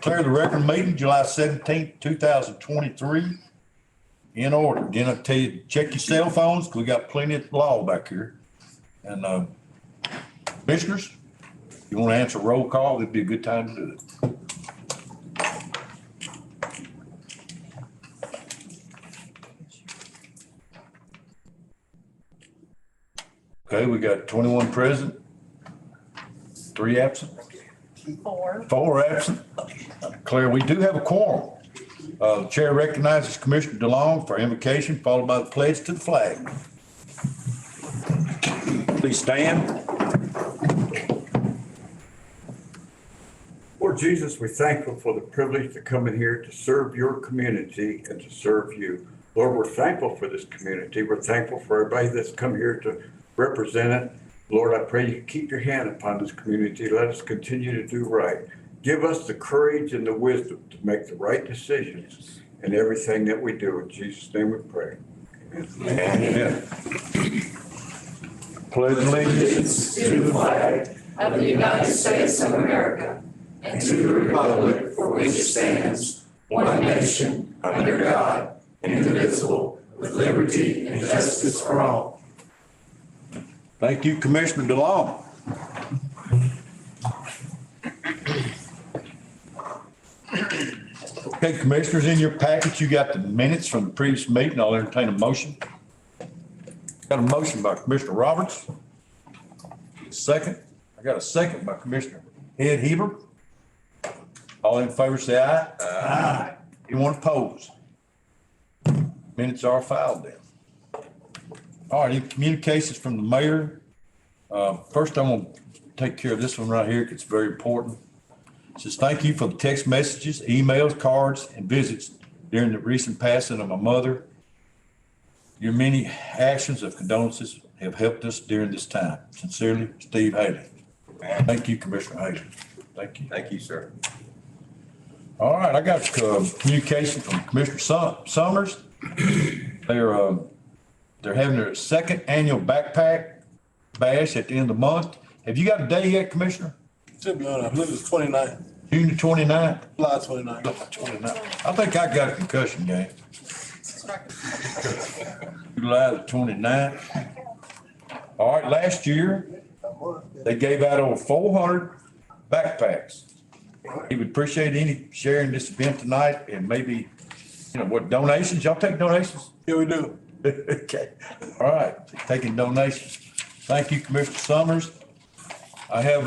declare the regular meeting July 17th, 2023 in order. Again, I tell you, check your cell phones, 'cause we got plenty of law back here. And commissioners, you want to answer roll call, it'd be a good time to do it. Okay, we got 21 present, 3 absent. Four absent. Claire, we do have a quorum. The chair recognizes Commissioner DeLong for invocation, followed by the pledge to the flag. Please stand. Lord Jesus, we're thankful for the privilege to come in here to serve your community and to serve you. Lord, we're thankful for this community. We're thankful for everybody that's come here to represent it. Lord, I pray you keep your hand upon this community. Let us continue to do right. Give us the courage and the wisdom to make the right decisions in everything that we do. In Jesus' name we pray. Amen. Pledge allegiance to the flag of the United States of America and to the republic for which it stands, one nation, under God, indivisible, with liberty and justice for all. Thank you, Commissioner DeLong. Okay, commissioners, in your package, you got the minutes from the previous meeting. I'll entertain a motion. Got a motion by Commissioner Roberts. Second. I got a second by Commissioner Ed Heber. All in favor, say aye. Aye. Anyone opposed? Minutes are filed then. All right, any communications from the mayor? First, I'm gonna take care of this one right here, 'cause it's very important. It says, thank you for the text messages, emails, cards, and visits during the recent passing of my mother. Your many actions of condolences have helped us during this time. Sincerely, Steve Haley. Thank you, Commissioner Haley. Thank you. Thank you, sir. All right, I got communication from Commissioner Summers. They're having their second annual backpack bash at the end of the month. Have you got a day yet, Commissioner? Should be on, I believe it's 29th, June the 29th? July 29th. 29th. I think I got a concussion game. July the 29th. All right, last year, they gave out over 400 backpacks. He would appreciate any sharing this event tonight and maybe, what donations? Y'all take donations? Yeah, we do. Okay, all right, taking donations. Thank you, Commissioner Summers. I have,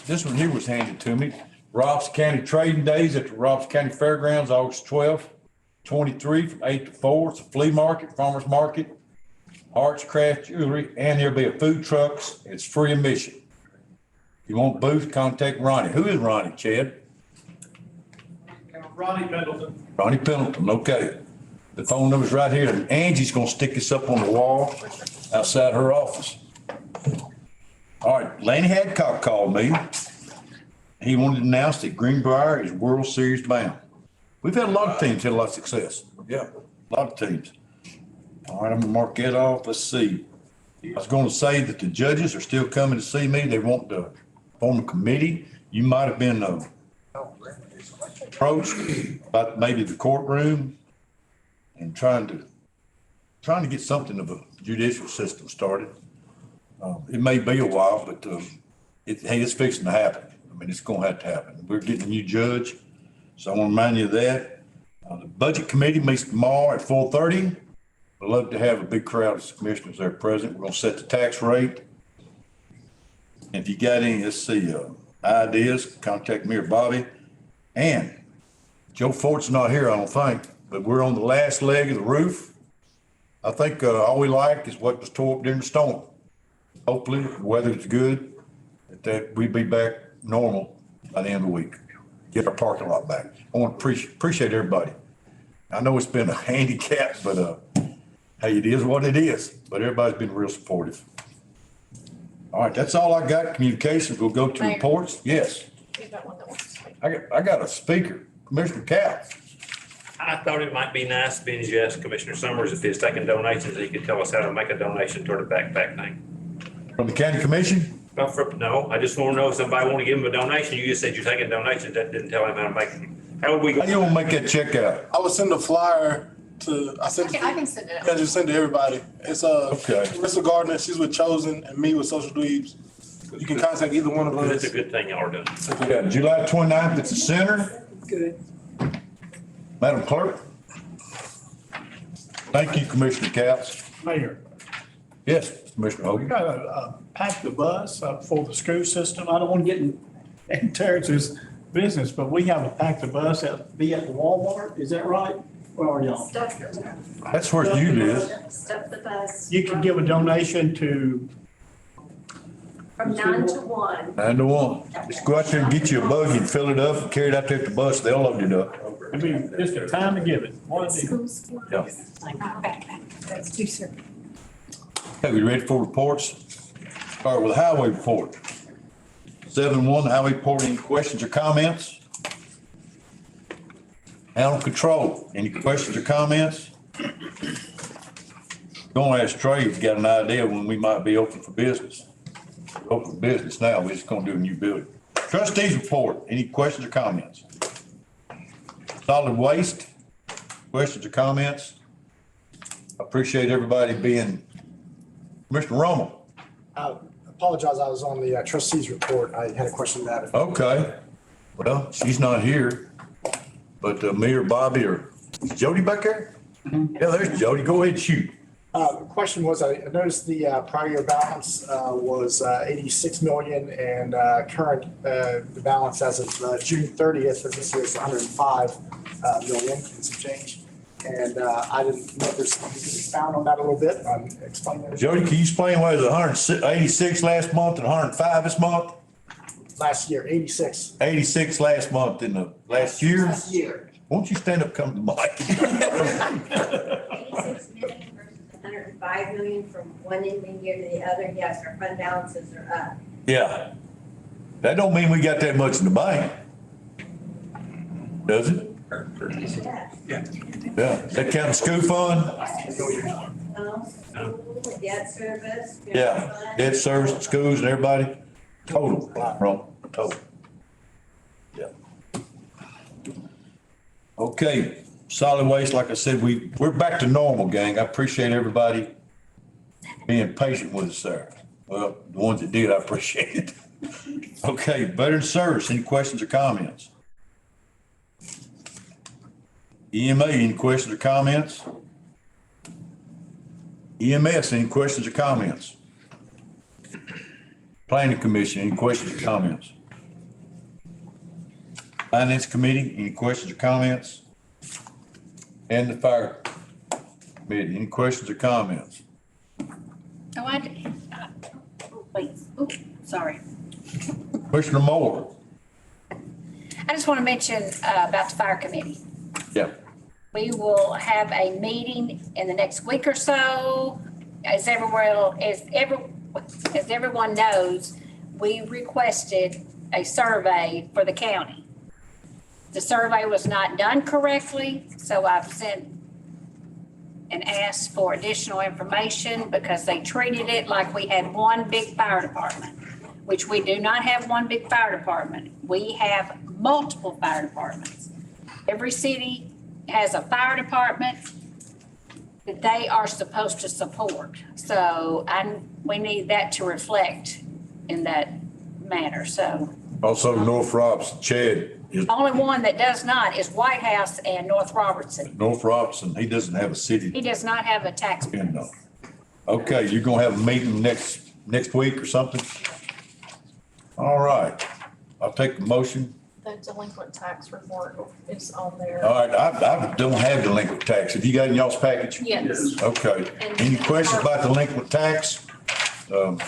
this one here was handed to me. Robson County Trading Days at the Robson County Fairgrounds, August 12th, 23 from 8 to 4. It's a flea market, farmer's market, arts, craft, jewelry, and there'll be a food trucks. It's free admission. If you want booth, contact Ronnie. Who is Ronnie, Chad? Ronnie Pendleton. Ronnie Pendleton, okay. The phone number's right here, and Angie's gonna stick this up on the wall outside her office. All right, Lanny Hadcock called me. He wanted to announce that Greenbrier is World Series bound. We've had a lot of teams had a lot of success. Yeah, a lot of teams. All right, I'm gonna mark that off. Let's see. I was gonna say that the judges are still coming to see me. They want to form a committee. You might have been approached about maybe the courtroom and trying to get something of a judicial system started. It may be a while, but hey, it's fixing to happen. I mean, it's gonna have to happen. We're getting a new judge, so I want to remind you of that. The budget committee meets tomorrow at 4:30. We'd love to have a big crowd of commissioners there present. We're gonna set the tax rate. If you got any, let's see, ideas, contact me or Bobby. And Joe Fort's not here, I don't think, but we're on the last leg of the roof. I think all we like is what was tore up during the storm. Hopefully, the weather's good, that we'll be back normal by the end of the week. Get our parking lot back. I want to appreciate everybody. I know it's been a handicap, but hey, it is what it is. But everybody's been real supportive. All right, that's all I got. Communications. We'll go to Mayor. reports. Yes, Who's that one that wants to speak? I got a speaker, Commissioner Cal. I thought it might be nice, being as you asked Commissioner Summers if he's taking donations, he could tell us how to make a donation toward the backpack thing. From the county commission. No, I just want to know if somebody want to give him a donation. You just said you're taking donations. That didn't tell him how to make them. How would we How you go? gonna make that check out? I would send a flyer to, I I can send it. Yeah, just send to everybody. It's Okay. Marissa Gardner, she's with Chosen, and me with Social Dweebs. You can contact either one of It's us. a good thing y'all are doing. Yeah, July 29th at the center. Good. Madam Clerk? Thank you, Commissioner Couch. Mayor, Yes, Commissioner we Hogan. got pack the bus for the school system. I don't want to get in Terrence's business, but we have a pack the bus be at the Walmart. Is that right? Where are y'all? Stuff the That's where you live. stuff the bus. You can give a donation to, From 9 to 1. 9 to 1. Just go out there and get you a buggy and fill it up and carry it out there at the bus. They'll load it up. I mean, just a time to give it. One of the- Yeah. That's too soon. Okay, we ready for reports? Start with the highway report. 7-1, highway report, any questions or comments? Animal control, any questions or comments? Gonna ask Trey if you got an idea when we might be open for business. Open for business now, we're just gonna do a new building. Trustees report, any questions or comments? Solid waste, questions or comments? I appreciate everybody being, Commissioner Rommel. Apologize, I was on the trustees report. I had a question about it. Okay, well, she's not here, but me or Bobby or, is Jody back there? Yeah, there's Jody, go ahead and shoot. The question was, I noticed the prior year balance was 86 million and current, the balance as of June 30th of this year is 105 million and some change. And I didn't know if there's something you could expound on that a little bit, explain that. Jody, can you explain why it was 186 last month and 105 this month? Last year, 86. 86 last month in the last year? Last year. Won't you stand up, come to the mic? 86 million versus 105 million from one ending year to the other, yes, our fund balances are up. Yeah. That don't mean we got that much in the bank. Does it? Yes. Yeah. That count the school fund? School, debt service. general Yeah. fund. Debt service, schools and everybody? Total, wrong, total. Yeah. Okay, solid waste, like I said, we're back to normal, gang. I appreciate everybody being patient with us there. Well, the ones that did, I appreciate it. Okay, veteran service, any questions or comments? EMA, any questions or comments? EMS, any questions or comments? Planning Commission, any questions or comments? Finance Committee, any questions or comments? And the Fire Committee, any questions or comments? Oh, wait, oh, sorry. Commissioner Moore? I just want to mention about the fire committee. Yeah. We will have a meeting in the next week or so. As everyone knows, we requested a survey for the county. The survey was not done correctly, so I've sent and asked for additional information because they treated it like we had one big fire department, which we do not have one big fire department. We have multiple fire departments. Every city has a fire department that they are supposed to support. So we need that to reflect in that manner. So Also North Robinson, Chad is only one that does not is White House and North Robertson. North Robinson. He doesn't have a city He does not have a tax. to depend on. Okay, you're gonna have a meeting next week or something? All right, I'll take the motion. The delinquent tax report is on there. All right, I don't have delinquent tax. Have you got it in y'all's package? Yes, Okay. Any questions about delinquent tax? and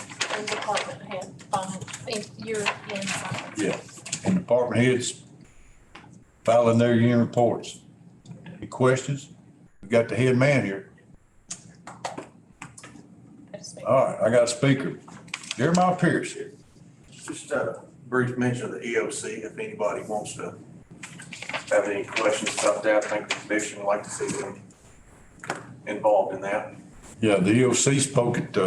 department head, you're in. Yeah, and department heads filing their year reports. Any questions? We got the head man here. All right, I got a speaker. Jeremiah Pierce. Just a brief mention of the EOC, if anybody wants to have any questions about that, I think the commission would like to see them involved in that. Yeah, the EOC spoke at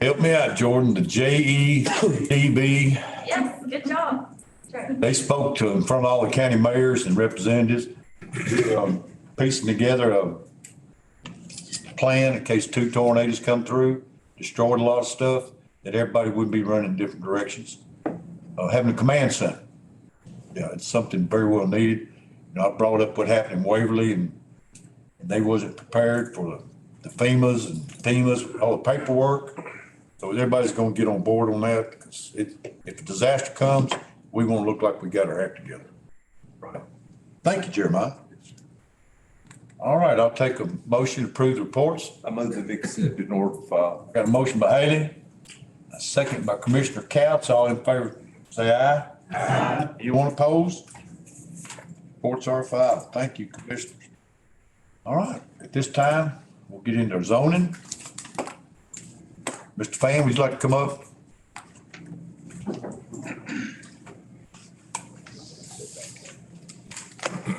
Help me out, Jordan, the JEDB, Yes, good job. Sure. they spoke to in front of all the county mayors and representatives, piecing together a plan in case 2 tornadoes come through, destroyed a lot of stuff, that everybody would be running in different directions. Having a command center. Yeah, it's something very well needed. You know, I brought up what happened in Waverly and they wasn't prepared for the FEMAs and FEMAs, all the paperwork. So everybody's gonna get on board on that, because if a disaster comes, we won't look like we got our act together. Right. Thank you, Jeremiah. All right, I'll take a motion to approve the reports. I move that we accept in order for file. Got a motion by Haley, a second by Commissioner Couch. All in favor, say aye. Aye. Anyone opposed? Reports are filed. Thank you, Commissioners. All right, at this time, we'll get into zoning. Mr. Fan, would you like to come up?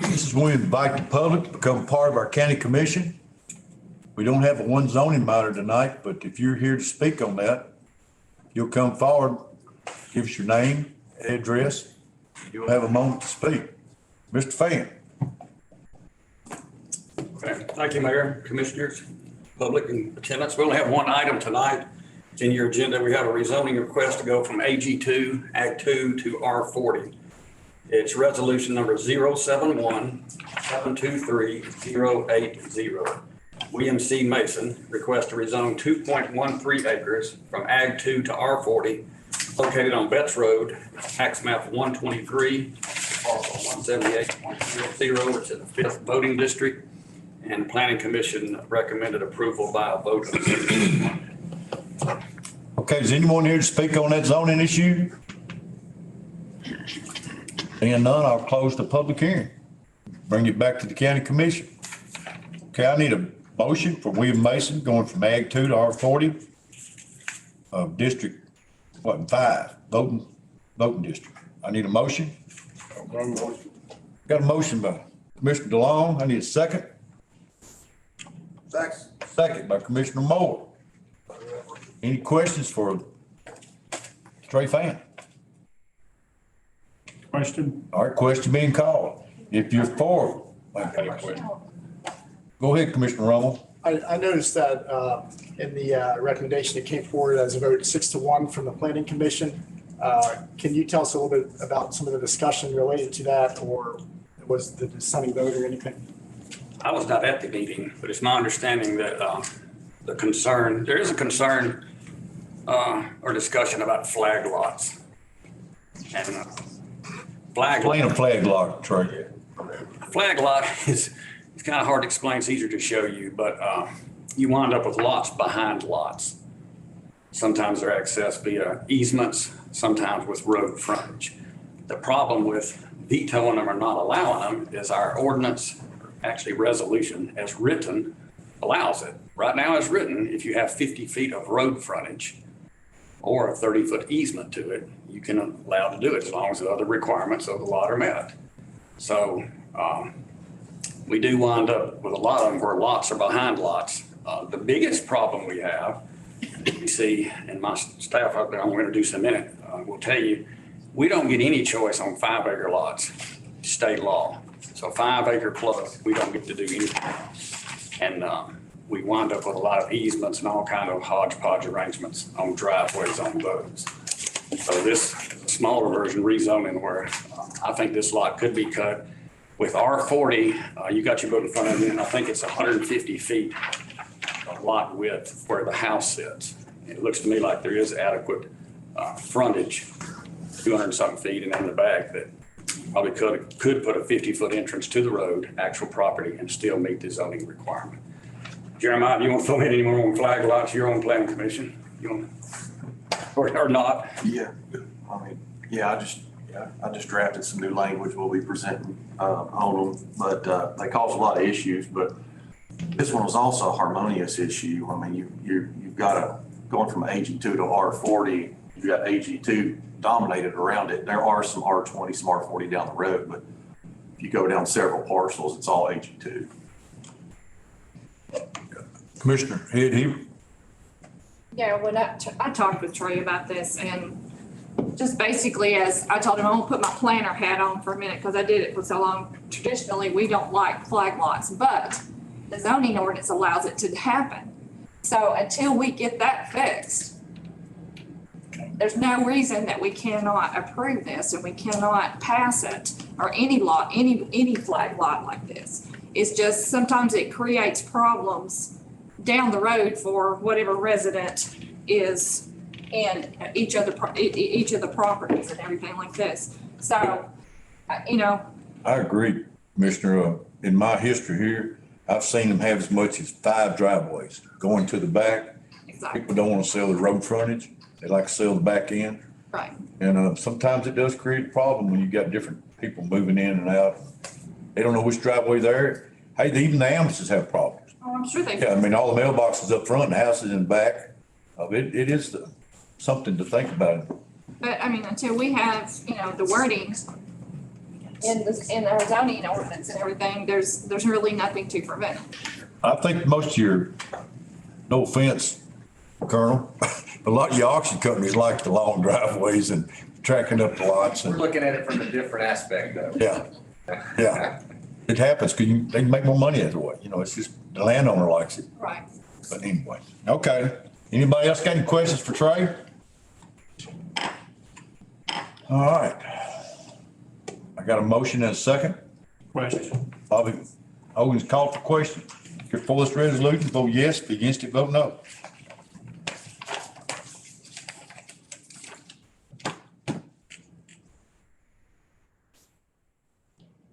This is when we invite the public to become part of our county commission. We don't have a one zoning matter tonight, but if you're here to speak on that, you'll come forward, give us your name, address, you'll have a moment to speak. Mr. Fan. Okay. Thank you, Mayor, Commissioners, public in attendance. We only have one item tonight. It's in your agenda. We have a rezoning request to go from AG2, Ag 2 to R40. It's resolution number 071-723-080. William C. Mason requests to rezone 2.13 acres from Ag 2 to R40, located on Betts Road, tax map 123, parcel 178.00. It's in the 5th voting district, and Planning Commission recommended approval by a vote of 6-1. Okay, is anyone here to speak on that zoning issue? Seeing none, I'll close the public hearing. Bring it back to the county commission. Okay, I need a motion for William Mason going from Ag 2 to R40 of District, 5, voting district. I need a motion. Got a motion by Commissioner DeLong. I need a second. Second by Commissioner Moore. Any questions for Trey Fan? Question? All right, question being called. If you're for, go ahead, Commissioner Rummel. I noticed that in the recommendation, it came forward as a vote 6-1 from the Planning Commission. Can you tell us a little bit about some of the discussion related to that, or was the dissenting vote or anything? I was not at the meeting, but it's my understanding that there is a concern or discussion about flag lots. And Explain a flag lot, Trey. flag lot is, it's kind of hard to explain. It's easier to show you, but you wind up with lots behind lots. Sometimes they're accessed via easements, sometimes with road frontage. The problem with vetoing them or not allowing them is our ordinance, actually resolution as written, allows it. Right now as written, if you have 50 feet of road frontage or a 30-foot easement to it, you can allow to do it as long as the other requirements of the lot are met. So we do wind up with a lot of them where lots are behind lots. The biggest problem we have, you see, and my staff up there, I'm going to introduce in a minute, will tell you, we don't get any choice on 5-acre lots, state law. So 5-acre plus, we don't get to do anything. And we wind up with a lot of easements and all kind of hodgepodge arrangements on driveways on those. So this smaller version rezoning where I think this lot could be cut with R40, you got your book in front of you, and I think it's 150 feet of lot width where the house sits. It looks to me like there is adequate frontage, 200-something feet, and in the back that probably could put a 50-foot entrance to the road, actual property, and still meet the zoning requirement. Jeremiah, do you want to throw in any more on flag lots? You're on Planning Commission. You want, or not? Yeah, I mean, I just drafted some new language we'll be presenting on them, but they cause a lot of issues. But this one was also a harmonious issue. I mean, you've got going from AG2 to R40, you've got AG2 dominated around it. There are some R20, some R40 down the road, but if you go down several parcels, it's all AG2. Commissioner, he Yeah, when I talked with Trey about this, and just basically as I told him, I'm gonna put my planner hat on for a minute because I did it for so long. Traditionally, we don't like flag lots, but the zoning ordinance allows it to happen. So until we get that fixed, there's no reason that we cannot approve this and we cannot pass it, or any lot, any flag lot like this. It's just sometimes it creates problems down the road for whatever resident is in each of the properties and everything like this. So, you know, I agree, Commissioner. In my history here, I've seen them have as much as 5 driveways going to the back. exactly, People don't want to sell the road frontage. They like to sell the back end. right. And sometimes it does create a problem when you got different people moving in and out. They don't know which driveway they're. Hey, even the ambulances have problems. Oh, I'm sure they. Yeah, I mean, all the mailboxes up front and the houses in the back. It is something to think about. But I mean, until we have, you know, the wording in our zoning ordinance and everything, there's really nothing to prevent it. I think most of your, no offense, Colonel, a lot of your auction companies like the long driveways and tracking up the lots We're and, looking at it from a different aspect though. yeah. It happens because they can make more money that way. You know, it's just the landowner likes it. Right. But anyway, okay. Anybody else got any questions for Trey? All right. I got a motion and a second. Question. Bobby Hogan's called for question. If you're for this resolution, vote yes. If you're against it, vote no.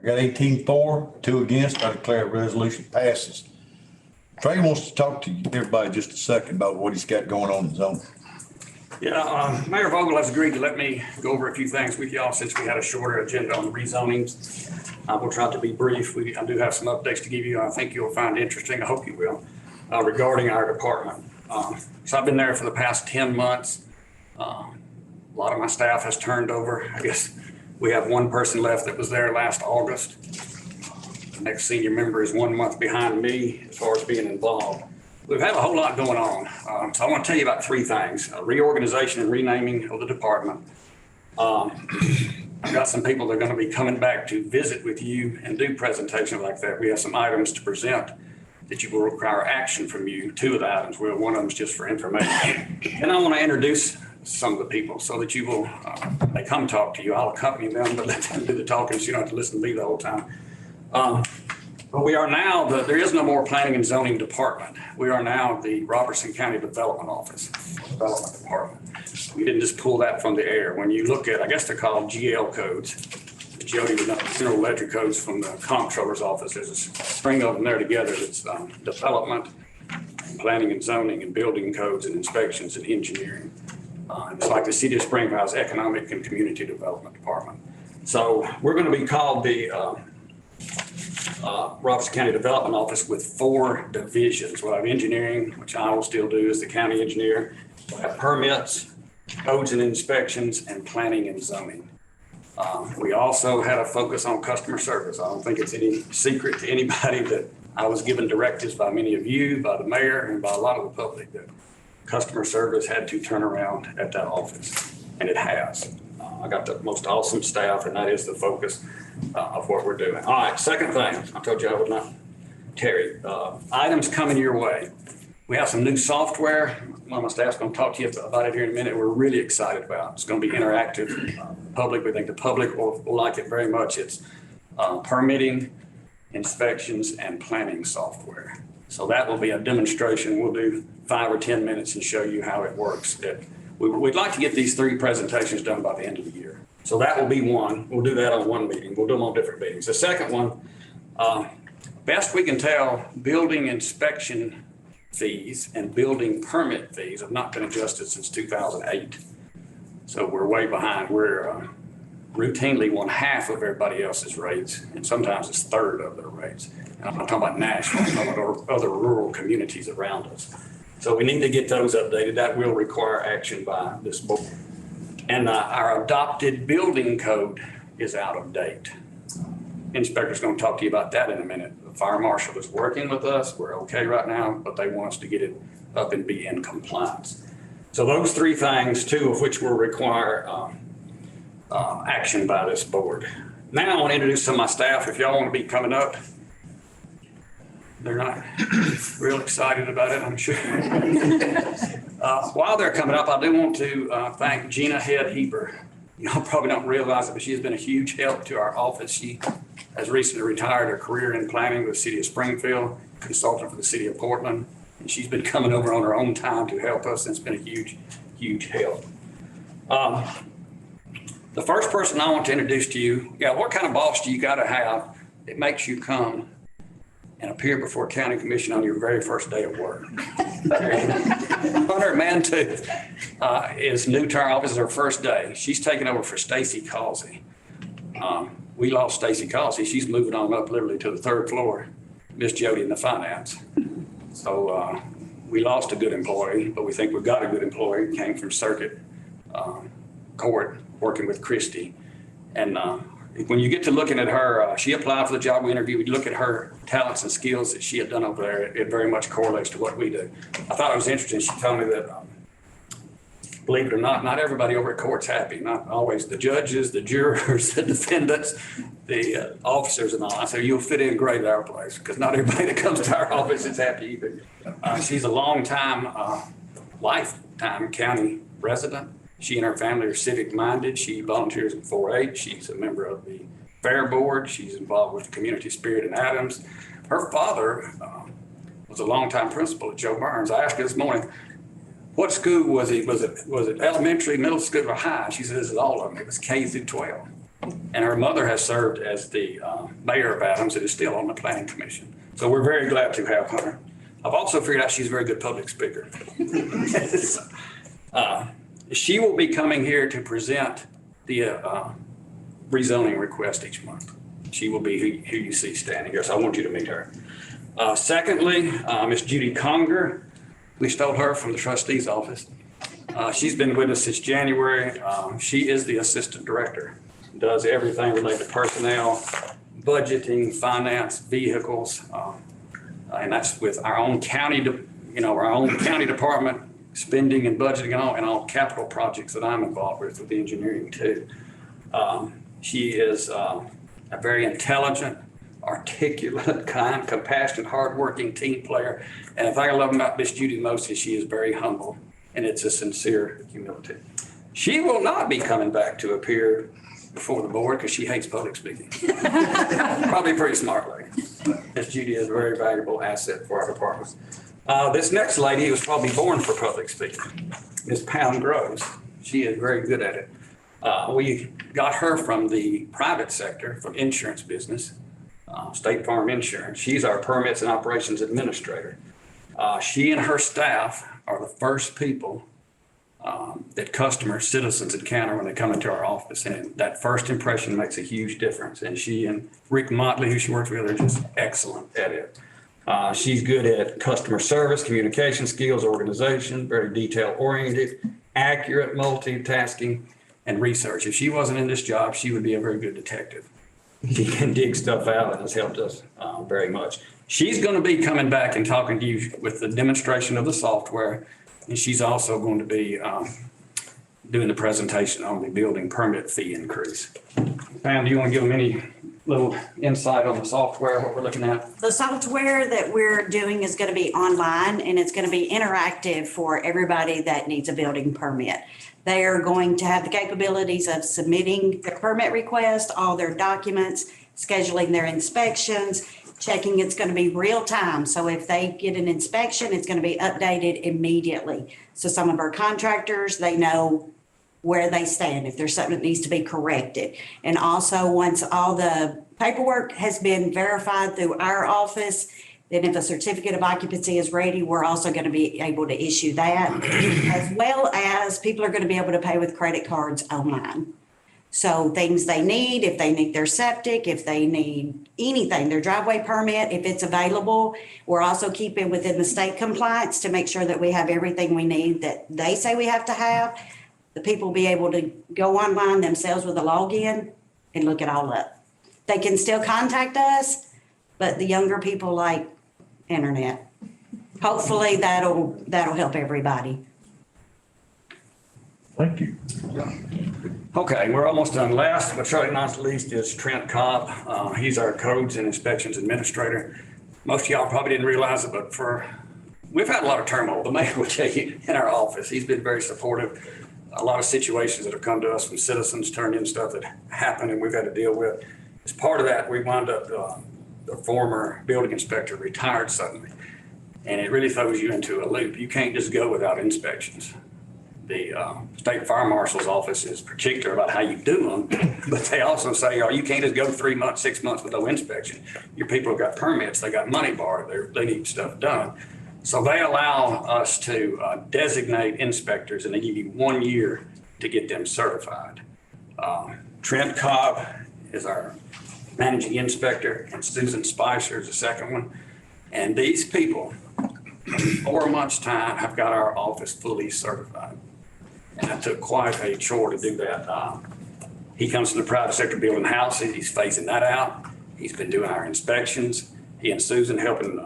I got 18 for, 2 against. I declare resolution passes. Trey wants to talk to everybody just a second about what he's got going on in zone. Yeah, Mayor Vogel has agreed to let me go over a few things with y'all since we had a shorter agenda on the rezonings. We'll try to be brief. I do have some updates to give you. I think you'll find interesting. I hope you will, regarding our department. So I've been there for the past 10 months. A lot of my staff has turned over. I guess we have one person left that was there last August. The next senior member is 1 month behind me as far as being involved. We've had a whole lot going on. So I want to tell you about 3 things: reorganization and renaming of the department. I've got some people that are going to be coming back to visit with you and do presentations like that. We have some items to present that you will require action from you. 2 of the items, well, one of them is just for information. And I want to introduce some of the people so that you will, they come talk to you. I'll accompany them, but let them do the talking so you don't have to listen to me the whole time. But we are now, there is no more planning and zoning department. We are now the Robertson County Development Office, Development Department. We didn't just pull that from the air. When you look at, I guess they're called GL codes, Jody would know, general ledger codes from the comptroller's office. There's a string of them there together. It's development, planning and zoning, and building codes and inspections and engineering. It's like the City of Springfile's Economic and Community Development Department. So we're going to be called the Robertson County Development Office with 4 divisions. We'll have engineering, which I will still do as the county engineer. We'll have permits, codes and inspections, and planning and zoning. We also had a focus on customer service. I don't think it's any secret to anybody that I was given directives by many of you, by the mayor, and by a lot of the public that customer service had to turn around at that office, and it has. I got the most awesome staff, and that is the focus of what we're doing. All right, second thing, I told you I would not tarry. Items coming your way. We have some new software. One of my staff's going to talk to you about it here in a minute. We're really excited about it. It's going to be interactive. Public, we think the public will like it very much. It's permitting, inspections, and planning software. So that will be a demonstration. We'll do 5 or 10 minutes and show you how it works. We'd like to get these 3 presentations done by the end of the year. So that will be one. We'll do that on one meeting. We'll do them on different meetings. The second one, best we can tell, building inspection fees and building permit fees have not been adjusted since 2008. So we're way behind. We're routinely 1/2 of everybody else's rates, and sometimes it's 1/3 of their rates. And I'm not talking about Nashville, I'm talking about other rural communities around us. So we need to get those updated. That will require action by this board. And our adopted building code is out of date. Inspector's going to talk to you about that in a minute. The fire marshal is working with us. We're okay right now, but they want us to get it up and be in compliance. So those three things, two of which will require action by this board. Now I want to introduce some of my staff. If y'all want to be coming up, they're not real excited about it, I'm sure. While they're coming up, I do want to thank Gina Head Heber. Y'all probably don't realize it, but she has been a huge help to our office. She has recently retired her career in planning with the city of Springfield, consultant for the city of Portland. And she's been coming over on her own time to help us, and it's been a huge, huge help. The first person I want to introduce to you, what kind of boss do you got to have that makes you come and appear before county commission on your very first day of work? Hunter Mantooth is new to our office, her first day. She's taking over for Stacy Causey. We lost Stacy Causey. She's moving on up literally to the third floor, Miss Jody in the finance. So we lost a good employee, but we think we've got a good employee. Came from Circuit Court, working with Christie. And when you get to looking at her, she applied for the job we interviewed. We look at her talents and skills that she had done over there. It very much correlates to what we do. I thought it was interesting. She told me that, believe it or not everybody over at court's happy. Not always the judges, the jurors, the defendants, the officers and all. I said, you'll fit in great at our place because not everybody that comes to our office is happy either. She's a lifetime county resident. She and her family are civic minded. She volunteers in 4-H. She's a member of the Fair Board. She's involved with the Community Spirit in Adams. Her father was a longtime principal at Joe Burns. I asked her this morning, what school was he? Was it elementary, middle school, or high? She says it's all of them. It was K through 12. And her mother has served as the mayor of Adams and is still on the planning commission. So we're very glad to have her. I've also figured out she's a very good public speaker. She will be coming here to present the rezoning request each month. She will be who you see standing here, so I want you to meet her. Secondly, Miss Judy Conger. We stole her from the trustee's office. She's been with us since January. She is the assistant director, does everything related to personnel, budgeting, finance, vehicles, and that's with our own county, our own county department, spending and budgeting and all capital projects that I'm involved with the engineering too. She is a very intelligent, articulate, kind, compassionate, hardworking team player. And the thing I love about Miss Judy most is she is very humble, and it's a sincere humility. She will not be coming back to appear before the board because she hates public speaking. Probably pretty smartly. Miss Judy is a very valuable asset for our departments. This next lady was probably born for public speaking, Miss Pam Groves. She is very good at it. We got her from the private sector, from insurance business, State Farm Insurance. She's our permits and operations administrator. She and her staff are the first people that customers, citizens encounter when they come into our office. And that first impression makes a huge difference. And she and Rick Motley, who she works with, are just excellent at it. She's good at customer service, communication skills, organization, very detail oriented, accurate, multitasking, and research. If she wasn't in this job, she would be a very good detective. She can dig stuff out and has helped us very much. She's going to be coming back and talking to you with the demonstration of the software. And she's also going to be doing the presentation on the building permit fee increase. Pam, do you want to give them any little insight on the software, what we're looking at? The software that we're doing is going to be online, and it's going to be interactive for everybody that needs a building permit. They are going to have the capabilities of submitting the permit request, all their documents, scheduling their inspections, checking. It's going to be real time. So if they get an inspection, it's going to be updated immediately. So some of our contractors, they know where they stand, if there's something that needs to be corrected. And also, once all the paperwork has been verified through our office, then if a certificate of occupancy is ready, we're also going to be able to issue that, as well as people are going to be able to pay with credit cards online. So things they need, if they need their septic, if they need anything, their driveway permit, if it's available, we're also keeping within the state compliance to make sure that we have everything we need that they say we have to have. The people will be able to go online themselves with a login and look it all up. They can still contact us, but the younger people like internet. Hopefully that'll help everybody. Thank you. Okay, we're almost done. Last but certainly not least is Trent Cobb. He's our codes and inspections administrator. Most of y'all probably didn't realize it, but we've had a lot of turmoil, the mayor will tell you, in our office. He's been very supportive. A lot of situations that have come to us from citizens turned in stuff that happened and we've had to deal with. As part of that, we wound up, the former building inspector retired suddenly. And it really throws you into a loop. You can't just go without inspections. The state fire marshal's office is particular about how you do them, but they also say, oh, you can't just go 3 months, 6 months with no inspection. Your people have got permits, they got money borrowed, they need stuff done. So they allow us to designate inspectors and they give you 1 year to get them certified. Trent Cobb is our managing inspector and Susan Spicer is the second one. And these people, in 4 months' time, have got our office fully certified. And it took quite a chore to do that. He comes from the private sector building houses. He's phasing that out. He's been doing our inspections. He and Susan helping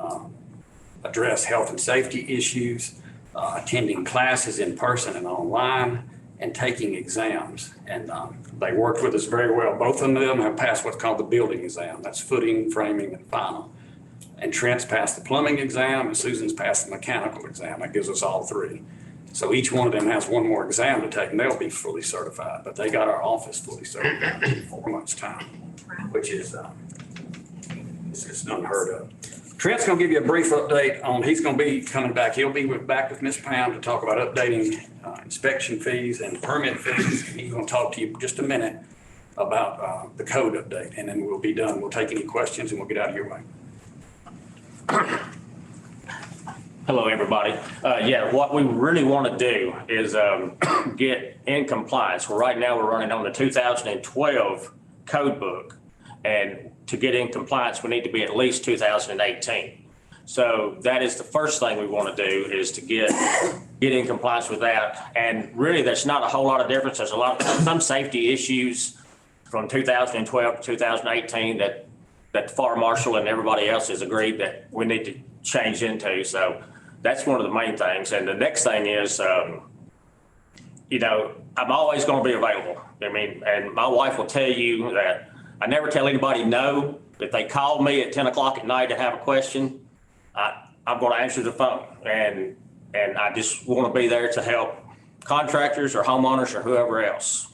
address health and safety issues, attending classes in person and online, and taking exams. And they worked with us very well. Both of them have passed what's called the building exam. That's footing, framing, and final. And Trent's passed the plumbing exam and Susan's passed the mechanical exam. That gives us all three. So each one of them has one more exam to take and they'll be fully certified, but they got our office fully certified in 4 months' time, which is it's just unheard of. Trent's gonna give you a brief update on, he's gonna be coming back. He'll be back with Ms. Pam to talk about updating inspection fees and permit fees. He's gonna talk to you just a minute about the code update and then we'll be done. We'll take any questions and we'll get out of your way. Hello, everybody. Yeah, what we really want to do is get in compliance. Right now, we're running on the 2012 code book. And to get in compliance, we need to be at least 2018. So that is the first thing we want to do is to get in compliance with that. And really, there's not a whole lot of difference. There's some safety issues from 2012 to 2018 that the fire marshal and everybody else has agreed that we need to change into. So that's one of the main things. And the next thing is, you know, I'm always going to be available. I mean, and my wife will tell you that I never tell anybody no. If they call me at 10 o'clock at night to have a question, I'm going to answer the phone. And I just want to be there to help contractors or homeowners or whoever else,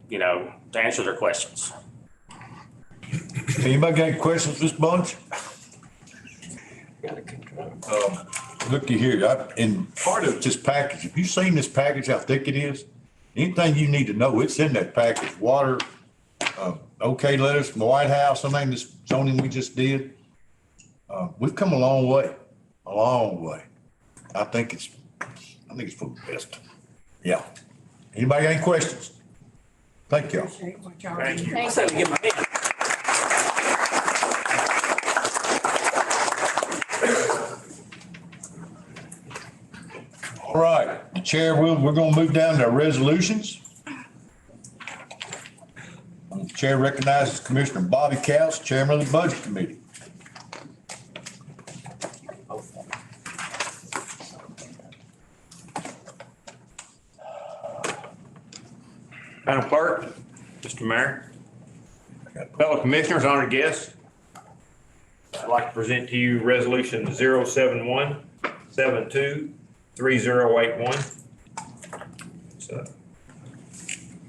you know, to answer their questions. Anybody got any questions, this bunch? Looky here, in part of this package, have you seen this package, how thick it is? Anything you need to know, it's in that package. Water, okay letters from the White House, I mean, this zoning we just did. We've come a long way. I think it's for the best. Yeah. Anybody got any questions? Thank y'all. Thank you. Thank you. All right, the chair, we're gonna move down to resolutions. The chair recognizes Commissioner Bobby Couch, Chairman of the Budget Committee. Madam Clerk, Mr. Mayor, fellow commissioners, honored guests, I'd like to present to you Resolution 071-72-3081. It's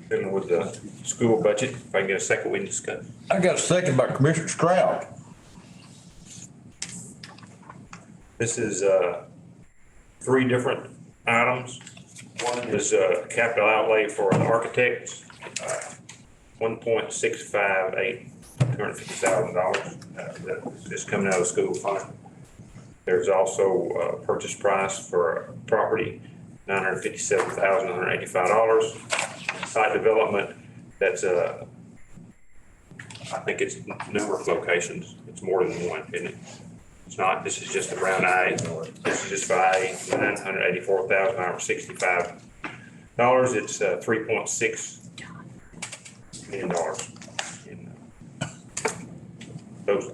dealing with the school budget. If I can get a second, we can discuss. I got a second by Commissioner Stroud. This is three different items. One is capital outlay for the architects, $250,000 that is coming out of the school fund. There's also a purchase price for property, $957,185. Site development, that's I think it's numerous locations. It's more than one, isn't it? It's not, this is just a brown eye. This is just for I, $984,965. It's $3.6 million.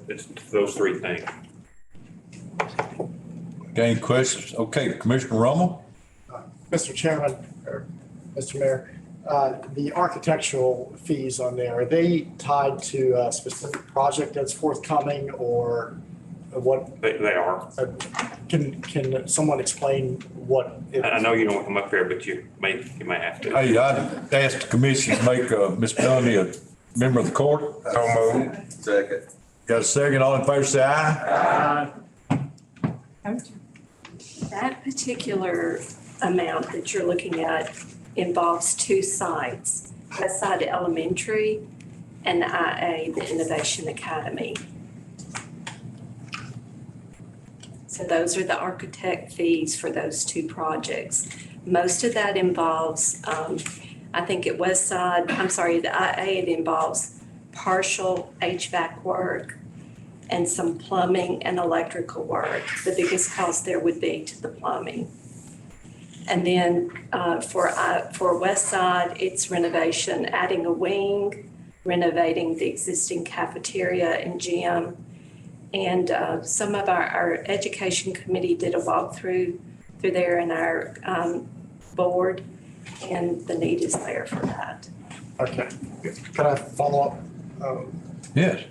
It's those three things. Got any questions? Okay, Commissioner Rummel? Mr. Chairman, Mr. Mayor. The architectural fees on there, are they tied to a specific project that's forthcoming or what? They are. Can someone explain what? I know you don't want to come up here, but you may have to. Hey, I'd ask the commission to make Ms. Dunny a member of the court. So moved. Second. Got a second? All in favor, say aye. That particular amount that you're looking at involves two sites, Westside Elementary and IA, the Innovation Academy. So those are the architect fees for those two projects. Most of that involves, I think at Westside, the IA, it involves partial HVAC work and some plumbing and electrical work. The biggest cost there would be to the plumbing. And then for West Side, it's renovation, adding a wing, renovating the existing cafeteria and gym. And some of our education committee did a walkthrough through there in our board, and the need is there for that. Okay. Can I follow up? Yes.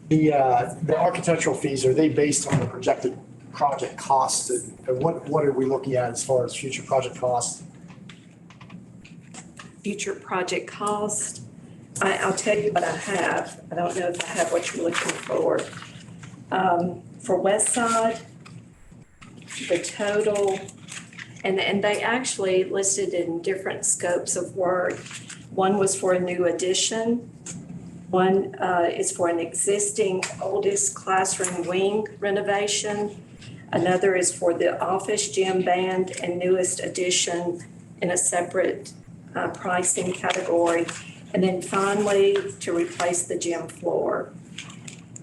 The architectural fees, are they based on the projected project costs? And what are we looking at as far as future project costs? Future project cost, I'll tell you what I have. I don't know if I have what you're looking for. For West Side, the total, and they actually listed in different scopes of work. One was for a new addition. One is for an existing oldest classroom wing renovation. Another is for the office gym band and newest addition in a separate pricing category. And then finally, to replace the gym floor.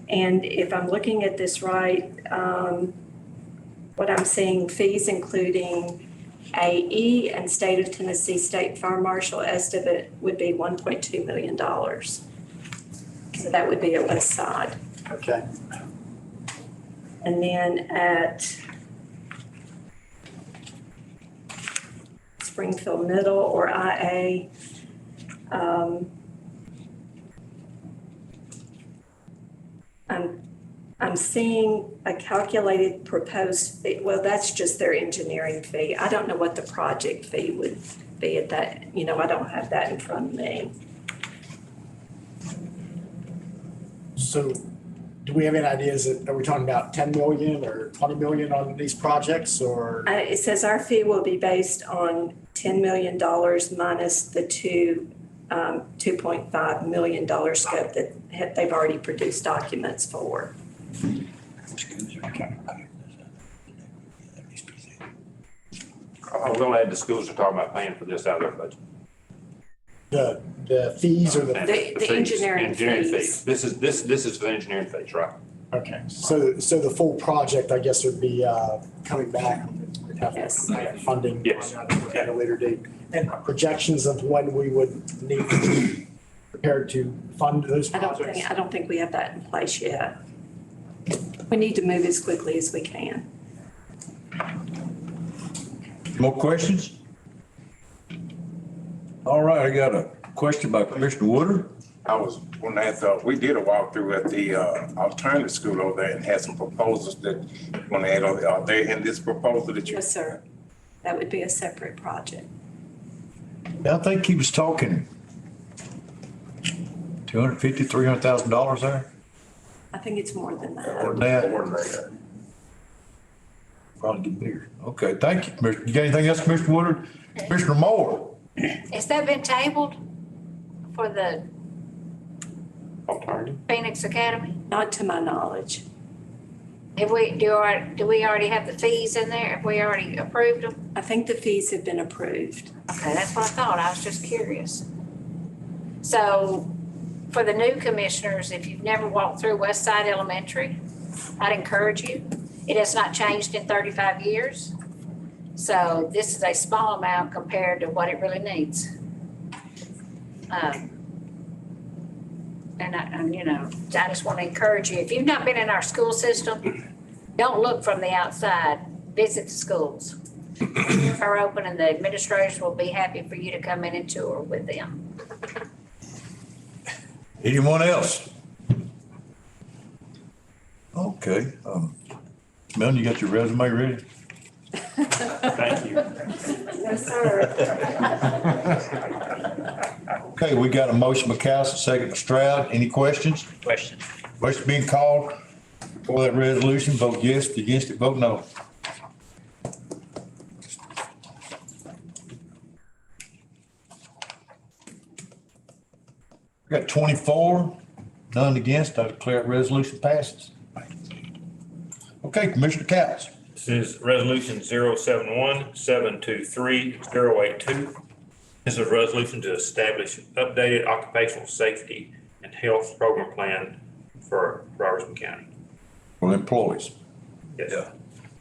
And if I'm looking at this right, what I'm seeing, fees including AE and State of Tennessee State Fire Marshal estimate would be $1.2 million. So that would be at West Side. Okay. And then at Springfield Middle or IA, I'm seeing a calculated proposed fee. Well, that's just their engineering fee. I don't know what the project fee would be at that. I don't have that in front of me. So do we have any ideas? Are we talking about 10 million or 20 million on these projects or? It says our fee will be based on $10 million minus the $2.5 million scope that they've already produced documents for. I'm going to add the schools are talking about paying for this out of their budget. The fees or the The engineering fees. This is the engineering fees, right? okay. So the full project, I guess, would be coming back. We'd have Yes. funding Yes. at a later date. And projections of when we would need to be prepared to fund those projects. I don't think we have that in place yet. We need to move as quickly as we can. More questions? All right, I got a question by Commissioner Woodard. I was going to ask, we did a walkthrough at the alternative school over there and had some proposals that you want to add on. Are they in this proposal that you? Yes, sir. That would be a separate project. I think he was talking $250,000, $300,000 there. I think it's more than that. More than that. Probably get bigger. Okay, thank you, Commissioner. You got anything else, Commissioner Woodard? Commissioner Moore? Has that been tabled for the Alternative. Phoenix Academy? Not to my knowledge. Do we already have the fees in there? Have we already approved them? I think the fees have been approved. Okay, that's what I thought. I was just curious. So for the new commissioners, if you've never walked through West Side Elementary, I'd encourage you. It has not changed in 35 years. So this is a small amount compared to what it really needs. And I just want to encourage you, if you've not been in our school system, don't look from the outside, visit the schools. are open and the administrators will be happy for you to come in and tour with them. Anyone else? Okay, Mel, you got your resume ready? Thank you. Yes, sir. Okay, we got a motion by Callison, second by Stroud. Any questions? Question. Question being called for that resolution, vote yes, against it, vote no. We got 24, none against, I declare the resolution passes. Okay, Commissioner Cowles. This is resolution 071-723-082. This is a resolution to establish updated occupational safety and health program plan for Robertson County. For employees. Yes. Yeah.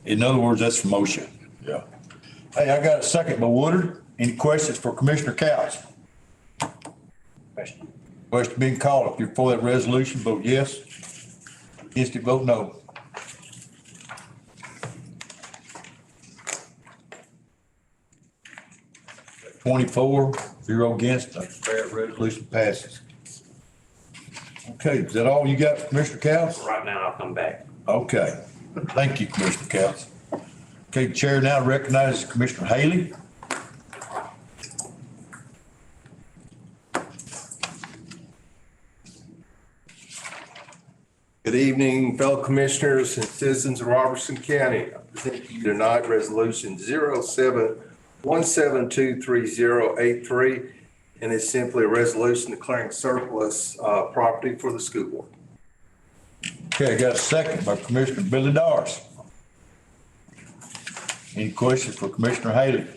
In other words, that's the motion. Yeah. Hey, I got a second by Woodard. Any questions for Commissioner Cowles? Question. Question being called. If you're for that resolution, vote yes. Against it, vote no. Twenty-four, 0 against, I declare that resolution passes. Okay, is that all you got, Commissioner Cowles? Right now, I'll come back. Okay, thank you, Commissioner Cowles. Okay, Chair now recognizes Commissioner Haley. Good evening, fellow commissioners and citizens of Robertson County. I present to you tonight Resolution 071723083, and it's simply a resolution declaring surplus property for the school board. Okay, I got a second by Commissioner Billy Dawes. Any questions for Commissioner Haley?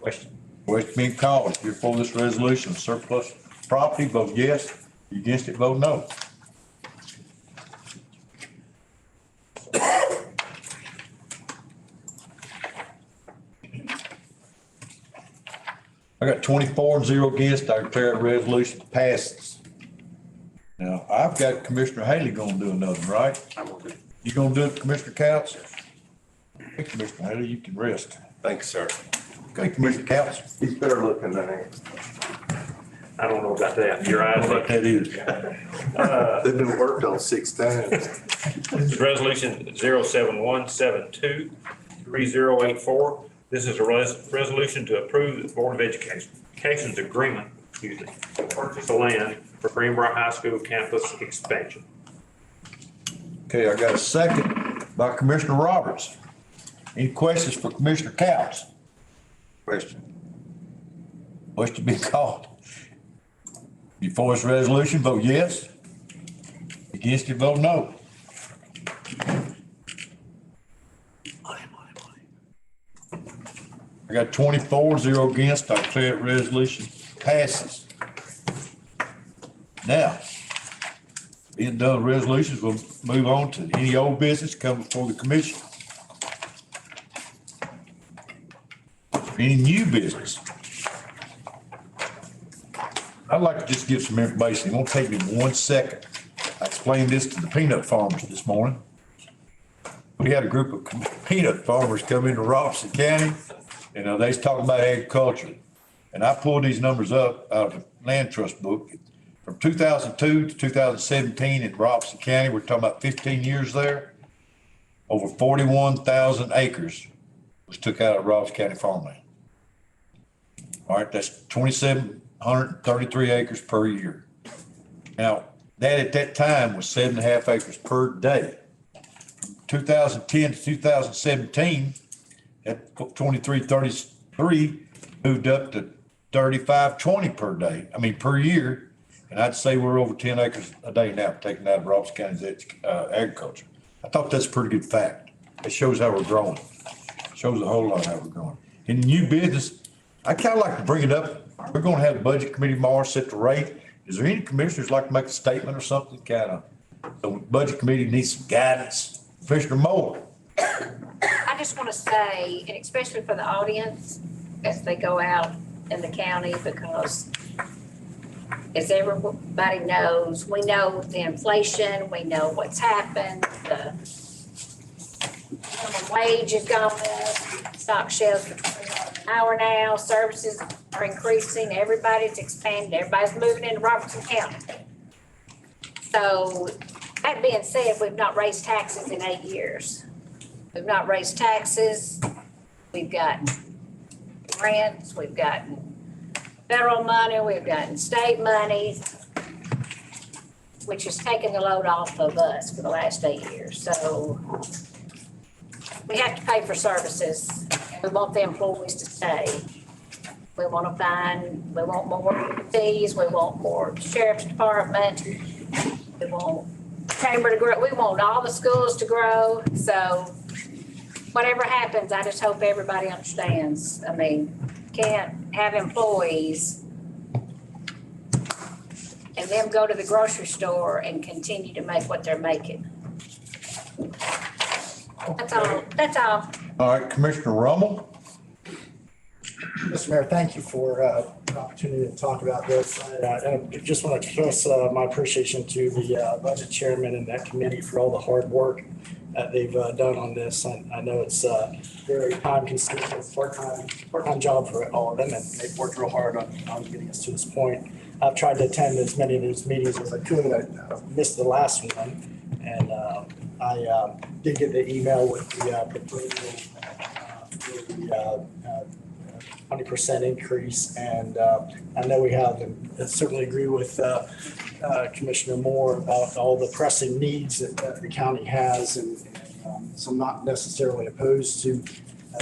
Question. Question being called. If you're for this resolution, surplus property, vote yes. Against it, vote no. I got 24 and 0 against. I declare the resolution passes. Now, I've got Commissioner Haley gonna do another, right? You gonna do it, Commissioner Couch? Hey, Commissioner Haley, you can rest. Thanks, sir. Okay, Commissioner Couch. He's better looking than I am. I don't know about that. Your eyes look. That is. They've been worked on 6 times. This is resolution 071-72-3084. This is a resolution to approve the Board of Education's agreement, to purchase the land for Greenbrier High School campus expansion. Okay, I got a second by Commissioner Roberts. Any questions for Commissioner Couch? Question. Question be called. You for this resolution, vote yes. Against it, vote no. I got 24, 0 against. I declare that resolution passes. Now, being done with resolutions, we'll move on to any old business coming before the commission. Any new business? I'd like to just give some information. It won't take me 1 second. I explained this to the peanut farmers this morning. We had a group of peanut farmers come into Robertson County, and they was talking about agriculture. And I pulled these numbers up out of the land trust book. From 2002 to 2017 in Robertson County, we're talking about 15 years there, over 41,000 acres was took out of Robertson County farmland. All right, that's 2,733 acres per year. Now, that at that time was 7.5 acres per day. 2010 to 2017, at 2333 moved up to 3520 per year. And I'd say we're over 10 acres a day now, taking out of Robertson County's agriculture. I thought that's a pretty good fact. It shows how we're growing. Shows a whole lot how we're growing. In new business, I kind of like to bring it up. We're going to have the budget committee tomorrow set the rate. Is there any commissioners like to make a statement or something? The budget committee needs some guidance. Commissioner Moore. I just want to say, and especially for the audience, as they go out in the county, because as everybody knows, we know the inflation, we know what's happened, the minimum wage has gone up, stock shelves for $20 an hour now. Services are increasing, everybody's expanding, everybody's moving into Robertson County. So that being said, we've not raised taxes in 8 years. We've not raised taxes. We've got grants, we've gotten federal money, we've gotten state money, which has taken the load off of us for the last 8 years. So we have to pay for services. We want the employees to stay. We want more fees, we want more sheriff's department. We want chamber to grow, we want all the schools to grow. So whatever happens, I just hope everybody understands. I mean, can't have employees and them go to the grocery store and continue to make what they're making. That's all. All right, Commissioner Rummel? Mr. Mayor, thank you for the opportunity to talk about this. I just want to express my appreciation to the budget chairman and that committee for all the hard work that they've done on this. I know it's very time consuming, part-time job for all of them, and they've worked real hard on getting us to this point. I've tried to attend as many of these meetings as I could. I missed the last one, and I did get the email with the proposal for the 20% increase, and I know we have, and I certainly agree with Commissioner Moore about all the pressing needs that the county has, and so I'm not necessarily opposed to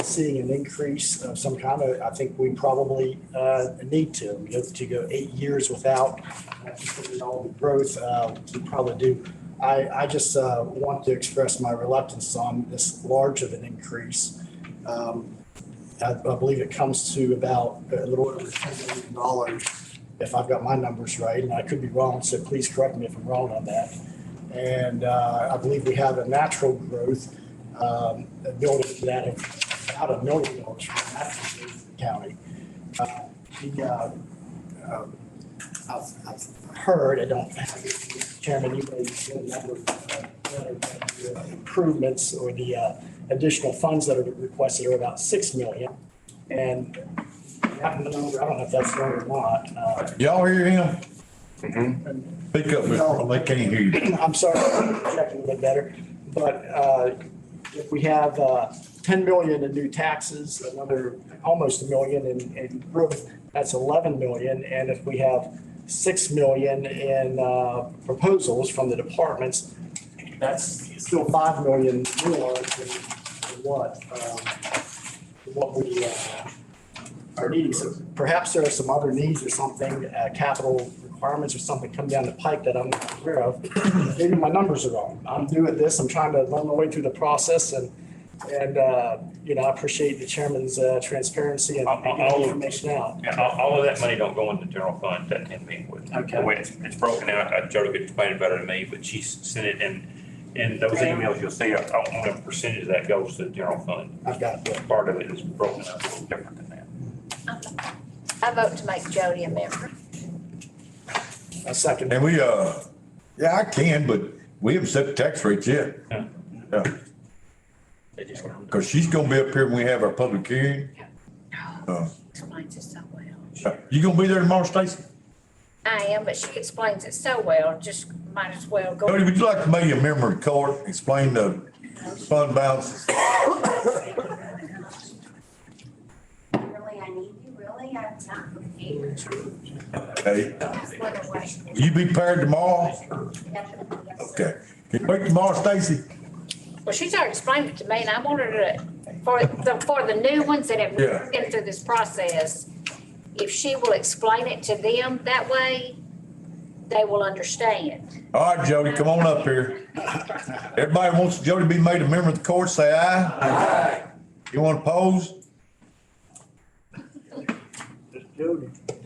seeing an increase of some kind. I think we probably need to go 8 years without all the growth. We probably do. I just want to express my reluctance on this large of an increase. I believe it comes to about a little over $10 million, if I've got my numbers right, and I could be wrong, so please correct me if I'm wrong on that. And I believe we have a natural growth building that of about $1 million from natural growth in the county. I've heard, I don't have, Chairman, you may see a number of improvements or the additional funds that are requested are about $6 million. And that number, I don't know if that's right or not. Y'all hear him? Speak up, Mr. They can't hear you. I'm sorry, I'm projecting a bit better. But if we have 10 million in new taxes, another almost $1 million in growth, that's 11 million. And if we have 6 million in proposals from the departments, that's still 5 million more than what we are needing. So perhaps there are some other needs or something, capital requirements or something come down the pipe that I'm not aware of. Maybe my numbers are wrong. I'm new at this. I'm trying to learn my way through the process, and I appreciate the chairman's transparency and getting the information out. Yeah, all of that money don't go into the general fund, that can be with. Okay. The way it's broken out, Jody could explain it better than me, but she sent it in those emails, you'll see on the percentage of that goes to the general fund. I've got it. Part of it is broken up a little different than that. I vote to make Jody a member. A second. And we, yeah, I can, but we haven't set the tax rates yet. Yeah. Because she's gonna be up here when we have our public hearing. Explains it so well. You gonna be there tomorrow, Stacy? I am, but she explains it so well, just might as well go. Jody, would you like to make a member of the court, explain the fund balances? Really, I need you, really, I'm not prepared. Okay. You be prepared tomorrow? Okay. Can you wait tomorrow, Stacy? Well, she's already explained it to me, and I wanted her to, for the new ones that have Yeah. been through this process, if she will explain it to them that way, they will understand. All right, Jody, come on up here. Everybody wants Jody to be made a member of the court, say aye. Aye. You want to pose?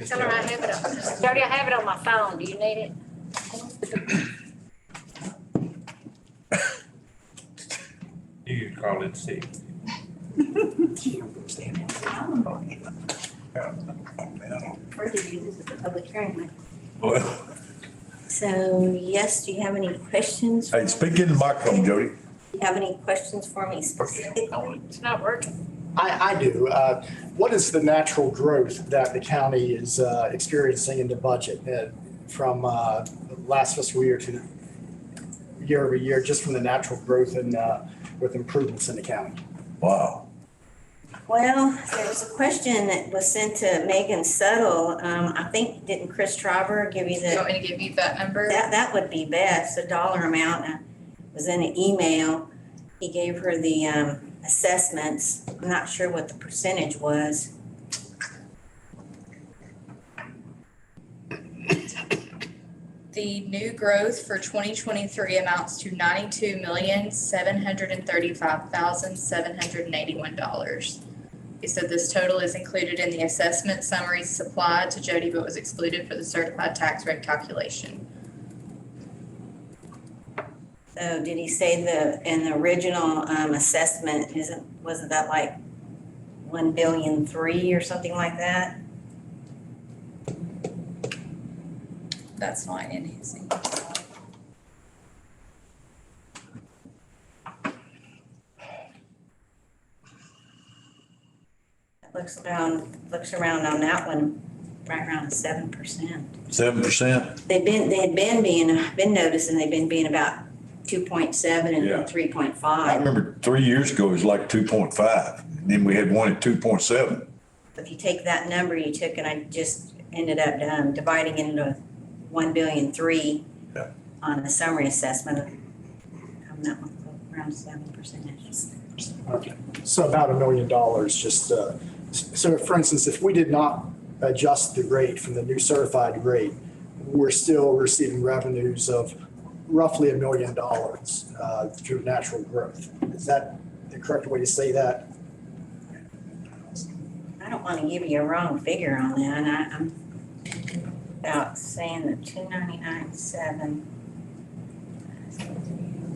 Tell her I have it on, Jody, I have it on my phone. Do you need it? You can call it, see. First of you, this is a public hearing. Well, So, yes, do you have any questions? hey, speak in the microphone, Jody. Do you have any questions for me specifically? It's not working. I do. What is the natural growth that the county is experiencing in the budget from last fiscal year to year over year, just from the natural growth and with improvements in the county? Wow. Well, there was a question that was sent to Megan Settle. I think, didn't Chris Trauber give you You want the, me to give you that number? that would be best, the dollar amount was in an email. He gave her the assessments. I'm not sure what the percentage was. The new growth for 2023 amounts to $92,735,781. He said this total is included in the assessment summary supplied to Jody, but was excluded for the certified tax rate calculation. So did he say in the original assessment, wasn't that like 1.3 billion or something like that? That's fine in his. Looks around on that one, right around 7%. 7%? They had been noticing they've been being about 2.7 and Yeah. 3.5. I remember 3 years ago, it was like 2.5. And then we had one at 2.7. If you take that number you took, and I just ended up dividing it into 1.3 billion Yeah. on the summary assessment, that one around 7%. Okay. So about $1 million, just, so for instance, if we did not adjust the rate from the new certified rate, we're still receiving revenues of roughly $1 million through natural growth. Is that the correct way to say that? I don't want to give you a wrong figure on that. I'm about saying that 299.7.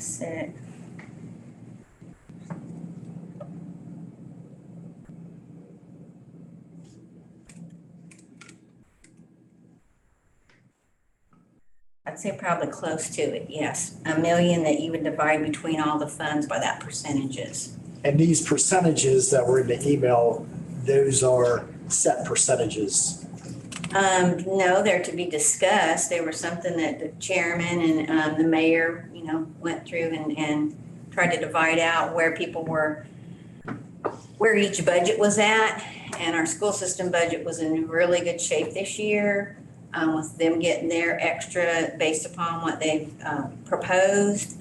Six. I'd say probably close to it, yes. $1 million that you would divide between all the funds by that percentages. And these percentages that were in the email, those are set percentages. No, they're to be discussed. They were something that the chairman and the mayor, went through and tried to divide out where people were, where each budget was at. And our school system budget was in really good shape this year, with them getting their extra based upon what they've proposed.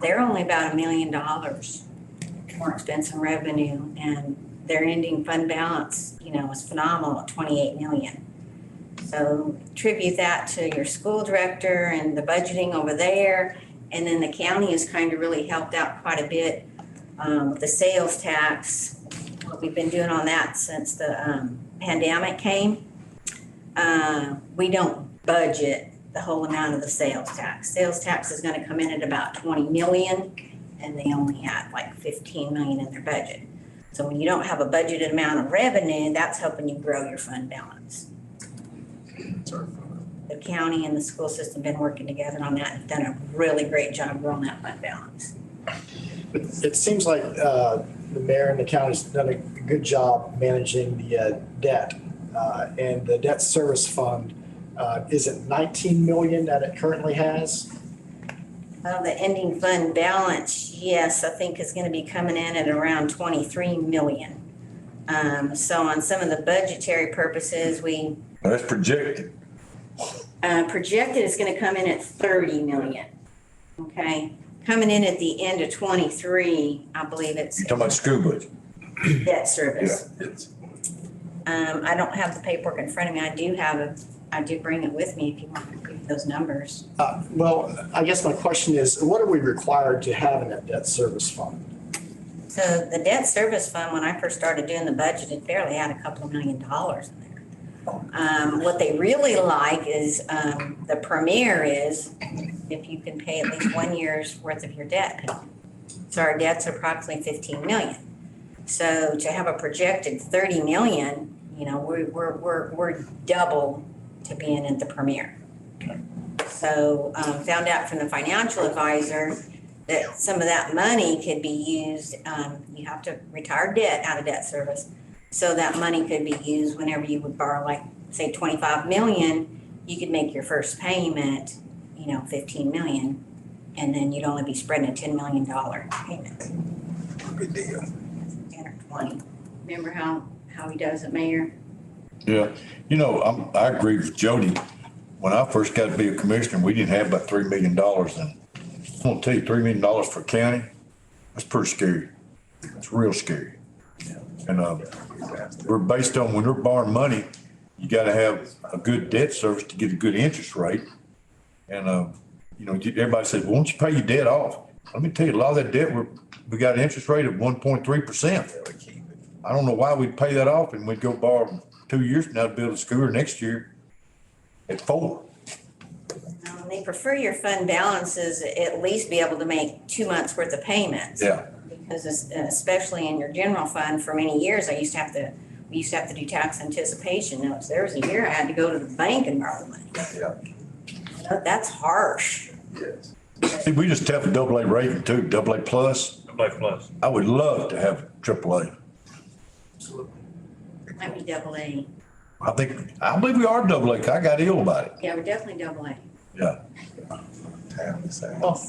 They're only about $1 million more expense in revenue, and their ending fund balance, was phenomenal at 28 million. So attribute that to your school director and the budgeting over there. And then the county has kind of really helped out quite a bit with the sales tax. What we've been doing on that since the pandemic came. We don't budget the whole amount of the sales tax. Sales tax is going to come in at about 20 million, and they only had like 15 million in their budget. So when you don't have a budgeted amount of revenue, that's helping you grow your fund balance. The county and the school system have been working together on that and done a really great job growing that fund balance. But it seems like the mayor and the county's done a good job managing the debt. And the debt service fund, is it 19 million that it currently has? Well, the ending fund balance, yes, I think is going to be coming in at around 23 million. So on some of the budgetary purposes, we That's projected. projected it's going to come in at 30 million. Okay, coming in at the end of 23, I believe it's You're talking about school budget. debt service. Yeah, it's, I don't have the paperwork in front of me. I do bring it with me if you want to read those numbers. Well, I guess my question is, what are we required to have in that debt service fund? So the debt service fund, when I first started doing the budget, it barely had a couple of $1 million in there. What they really like is the premier is if you can pay at least 1 year's worth of your debt payment. So our debt's approximately 15 million. So to have a projected 30 million, we're double to being at the premier. So found out from the financial advisor that some of that money could be used, you have to retire debt out of debt service. So that money could be used whenever you would borrow, like, say, 25 million, you could make your first payment, 15 million, and then you'd only be spreading a $10 million payment. Good deal. 10 or 20. Remember how he does it, Mayor? Yeah, I agree with Jody. When I first got to be a commissioner, we didn't have about $3 million. And I'm gonna tell you, $3 million for a county, that's pretty scary. It's real scary. And we're based on, when we're borrowing money, you gotta have a good debt service to get a good interest rate. And, everybody says, well, won't you pay your debt off? Let me tell you, a lot of that debt, we got an interest rate of 1.3%. I don't know why we'd pay that off and we'd go borrow 2 years from now to build a school, next year at 4. They prefer your fund balances at least be able to make 2 months worth of payments. Yeah. Because especially in your general fund, for many years, we used to have to do tax anticipation notes. There was a year I had to go to the bank and borrow money. Yeah. That's harsh. Yes. See, we just have a AA rating too, AA plus. AA plus. I would love to have AAA. Might be AA. I believe we are AA, 'cause I got ill about it. Yeah, we're definitely AA. Yeah. Well,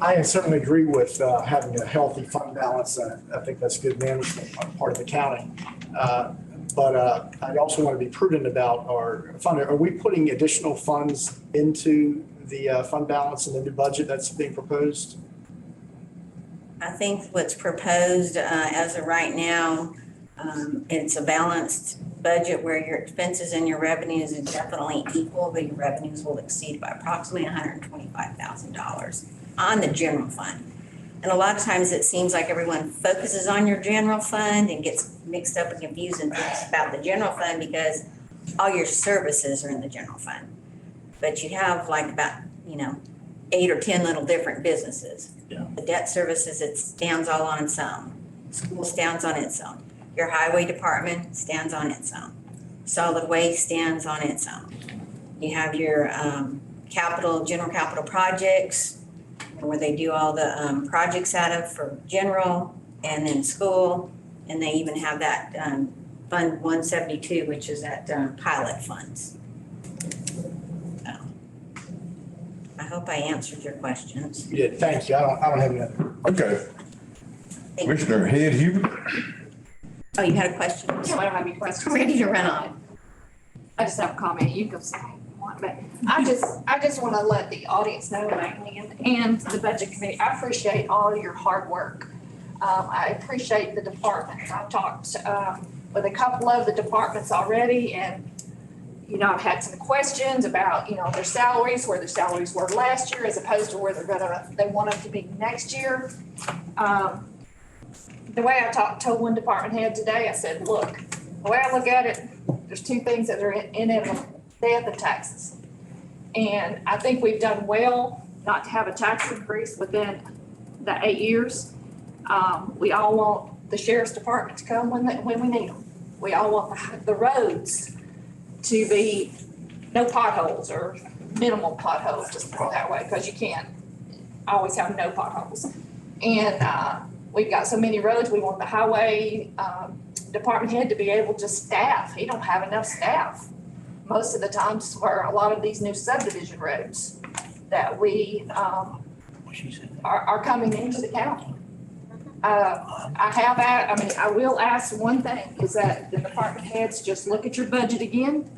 I certainly agree with having a healthy fund balance. I think that's good management on part of the county. But I also want to be prudent about our fund. Are we putting additional funds into the fund balance in the new budget that's being proposed? I think what's proposed as of right now, it's a balanced budget where your expenses and your revenues are definitely equal, but your revenues will exceed by approximately $125,000 on the general fund. And a lot of times it seems like everyone focuses on your general fund and gets mixed up and confused and thinks about the general fund because all your services are in the general fund. But you have like about, 8 or 10 little different businesses. Yeah. The debt services, it stands all on its own. School stands on its own. Your highway department stands on its own. Solid waste stands on its own. You have your general capital projects, where they do all the projects out of for general and then school. And they even have that Fund 172, which is that pilot funds. So, I hope I answered your questions. You did. Thank you. I don't have any other. Okay. Thank you. Commissioner Head Hubert? Oh, you had a question? I don't have any questions. Ready to run on. I just have a comment. You can go say what you want, but I just want to let the audience know, and the budget committee, I appreciate all your hard work. I appreciate the departments. I've talked with a couple of the departments already, and I've had some questions about their salaries, where their salaries were last year as opposed to where they want them to be next year. The way I told one department head today, I said, look, the way I look at it, there's two things that are inevitable: death and taxes. And I think we've done well not to have a tax increase within the 8 years. We all want the sheriff's department to come when we need them. We all want the roads to be no potholes or minimal potholes, just put it that way, because you can't always have no potholes. And we've got so many roads. We want the highway department head to be able to staff. He don't have enough staff most of the times for a lot of these new subdivision roads that we are coming into the county. I will ask one thing, is that the department heads just look at your budget again.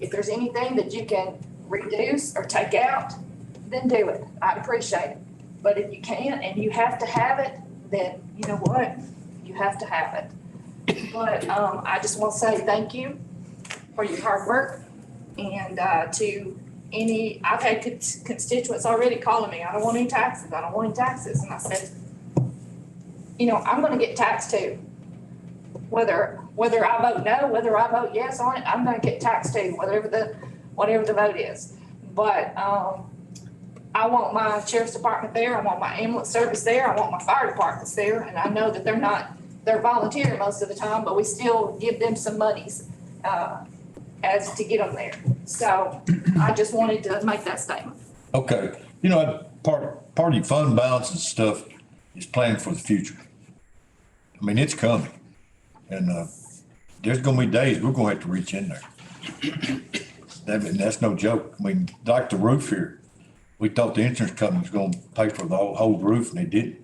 If there's anything that you can reduce or take out, then do it. I'd appreciate it. But if you can't and you have to have it, then you know what? You have to have it. But I just want to say thank you for your hard work. And I've had constituents already calling me, I don't want any taxes, I don't want any taxes. And I said, I'm going to get taxed too. Whether I vote no, whether I vote yes on it, I'm going to get taxed too, whatever the vote is. But I want my sheriff's department there, I want my ambulance service there, I want my fire departments there, and I know that they're volunteer most of the time, but we still give them some monies as to get them there. So I just wanted to make that statement. Okay. part of your fund balance and stuff is planning for the future. I mean, it's coming. And, there's gonna be days we're gonna have to reach in there. And that's no joke. I mean, like the roof here, we thought the insurance company was gonna pay for the whole roof and they didn't.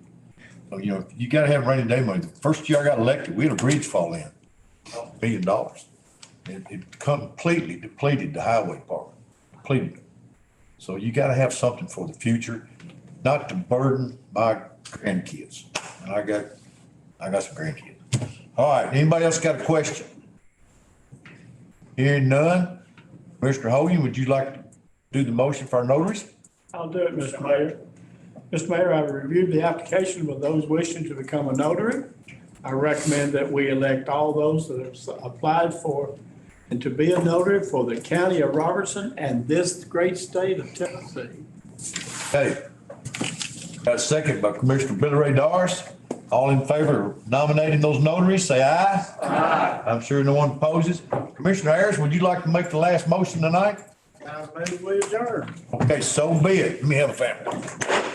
So, you know, you gotta have rainy day money. The first year I got elected, we had a bridge fall in, $1 billion. It completely depleted the highway department, depleted it. So you gotta have something for the future, not to burden my grandkids. And I got some grandkids. All right, anybody else got a question? Hearing none. Mr. Hogan, would you like to do the motion for our notaries? I'll do it, Mr. Mayor. Mr. Mayor, I've reviewed the application with those wishing to become a notary. I recommend that we elect all those that have applied for and to be a notary for the county of Robertson and this great state of Tennessee. Okay. Got a second by Commissioner Billy Ray Doris. All in favor of nominating those notaries, say aye. Aye. I'm sure no one opposes. Commissioner Ayers, would you like to make the last motion tonight? I move we adjourn. Okay, so be it. Let me have a family.